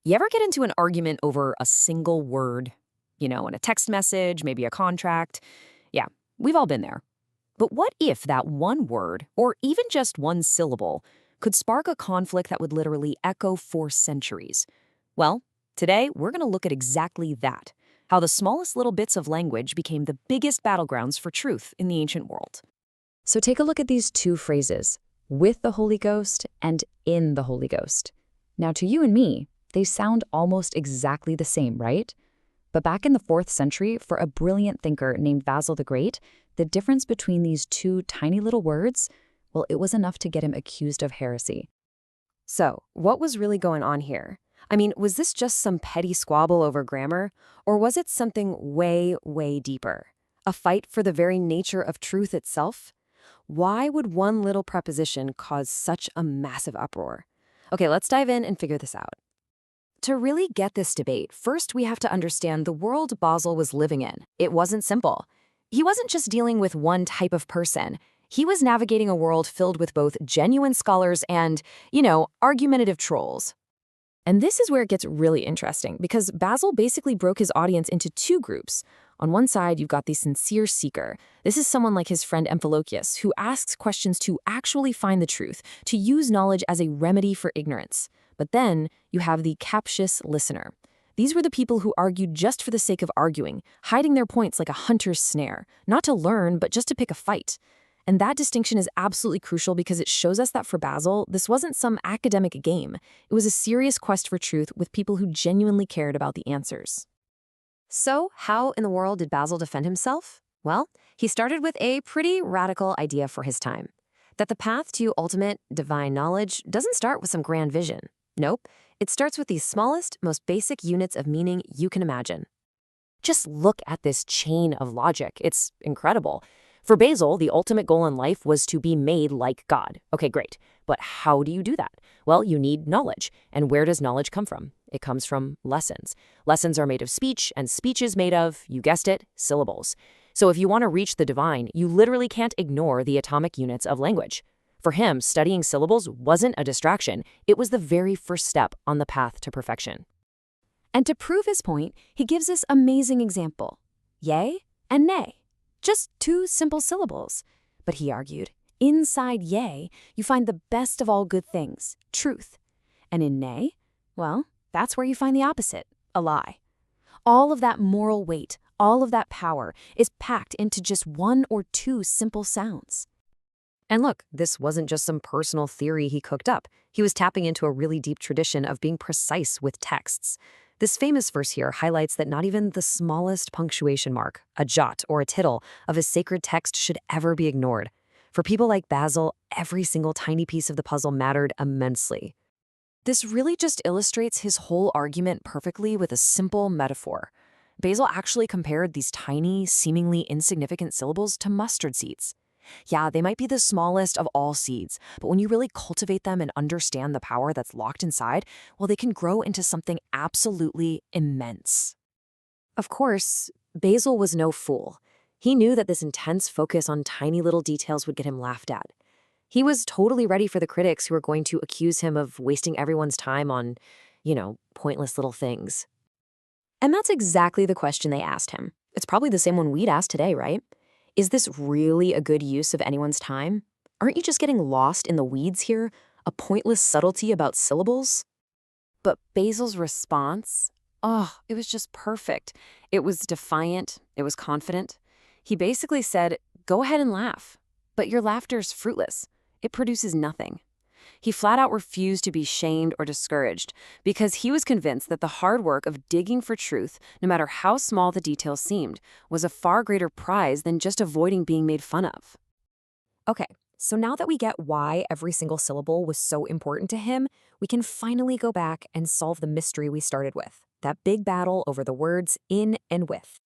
You ever get into an argument over a single word? In a text message, maybe a contract? Yeah, we've all been there. But what if that one word, or even just one syllable, could spark a conflict that would literally echo for centuries? Well, today we're going to look at exactly that, how the smallest little bits of language became the biggest battlegrounds for truth in the ancient world. So take a look at these two phrases, with the Holy Ghost and in the Holy Ghost. Now to you and me, they sound almost exactly the same, right? But back in the 4th century, for a brilliant thinker named Basil the Great, the difference between these two tiny little words, well, it was enough to get him accused of heresy. So, what was really going on here? I mean, was this just some petty squabble over grammar? Or was it something way, way deeper? A fight for the very nature of truth itself? Why would one little preposition cause such a massive uproar? Okay, let's dive in and figure this out. To really get this debate, first we have to understand the world Basil was living in. It wasn't simple. He wasn't just dealing with one type of person. He was navigating a world filled with both genuine scholars and, argumentative trolls. And this is where it gets really interesting, because Basil basically broke his audience into two groups. On one side, you've got the sincere seeker. This is someone like his friend Amphilochius, who asks questions to actually find the truth, to use knowledge as a remedy for ignorance. But then you have the captious listener. These were the people who argued just for the sake of arguing, hiding their points like a hunter's snare, not to learn, but just to pick a fight. And that distinction is absolutely crucial because it shows us that for Basil, this wasn't some academic game. It was a serious quest for truth with people who genuinely cared about the answers. So, how in the world did Basil defend himself? Well, he started with a pretty radical idea for his time. That the path to ultimate divine knowledge doesn't start with some grand vision. Nope, it starts with the smallest, most basic units of meaning you can imagine. Just look at this chain of logic. It's incredible. For Basil, the ultimate goal in life was to be made like God. Okay, great. But how do you do that? Well, you need knowledge. And where does knowledge come from? It comes from lessons. Lessons are made of speech, and speech is made of, you guessed it, syllables. So if you want to reach the divine, you literally can't ignore the atomic units of language. For him, studying syllables wasn't a distraction. It was the very first step on the path to perfection. And to prove his point, he gives this amazing example. Yea and nay. Just two simple syllables. But he argued, inside yea, you find the best of all good things, truth. And in nay, well, that's where you find the opposite, a lie. All of that moral weight, all of that power is packed into just one or two simple sounds. And look, this wasn't just some personal theory he cooked up. He was tapping into a really deep tradition of being precise with texts. This famous verse here highlights that not even the smallest punctuation mark, a jot or a tittle, of a sacred text should ever be ignored. For people like Basil, every single tiny piece of the puzzle mattered immensely. This really just illustrates his whole argument perfectly with a simple metaphor. Basil actually compared these tiny, seemingly insignificant syllables to mustard seeds. Yeah, they might be the smallest of all seeds, but when you really cultivate them and understand the power that's locked inside, well, they can grow into something absolutely immense. Of course, Basil was no fool. He knew that this intense focus on tiny little details would get him laughed at. He was totally ready for the critics who were going to accuse him of wasting everyone's time on, pointless little things. And that's exactly the question they asked him. It's probably the same one we'd ask today, right? Is this really a good use of anyone's time? Aren't you just getting lost in the weeds here? A pointless subtlety about syllables? But Basil's response, it was just perfect. It was defiant. It was confident. He basically said, go ahead and laugh, but your laughter's fruitless. It produces nothing. He flat out refused to be shamed or discouraged because he was convinced that the hard work of digging for truth, no matter how small the details seemed, was a far greater prize than just avoiding being made fun of. Okay, so now that we get why every single syllable was so important to him, we can finally go back and solve the mystery we started with, that big battle over the words in and with.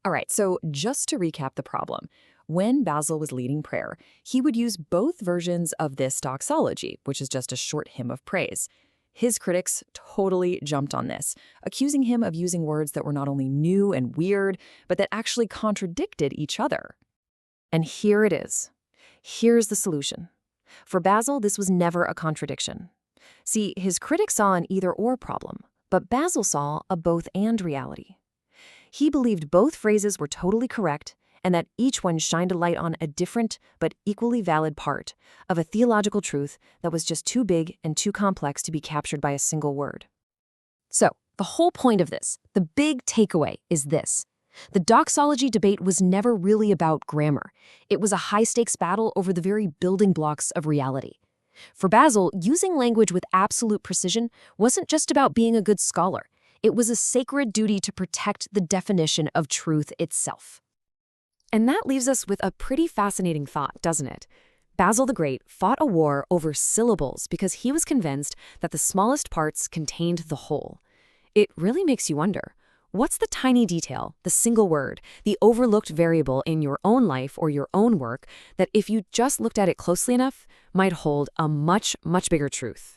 All right, so just to recap the problem, when Basil was leading prayer, he would use both versions of this doxology, which is just a short hymn of praise. His critics totally jumped on this, accusing him of using words that were not only new and weird, but that actually contradicted each other. And here it is. Here's the solution. For Basil, this was never a contradiction. See, his critics saw an either-or problem. But Basil saw a both-and reality. He believed both phrases were totally correct and that each one shined a light on a different but equally valid part of a theological truth that was just too big and too complex to be captured by a single word. So, the whole point of this, the big takeaway, is this. The doxology debate was never really about grammar. It was a high-stakes battle over the very building blocks of reality. For Basil, using language with absolute precision wasn't just about being a good scholar. It was a sacred duty to protect the definition of truth itself. And that leaves us with a pretty fascinating thought, doesn't it? Basil the Great fought a war over syllables because he was convinced that the smallest parts contained the whole. It really makes you wonder, what's the tiny detail, the single word, the overlooked variable in your own life or your own work that if you just looked at it closely enough, might hold a much, much bigger truth?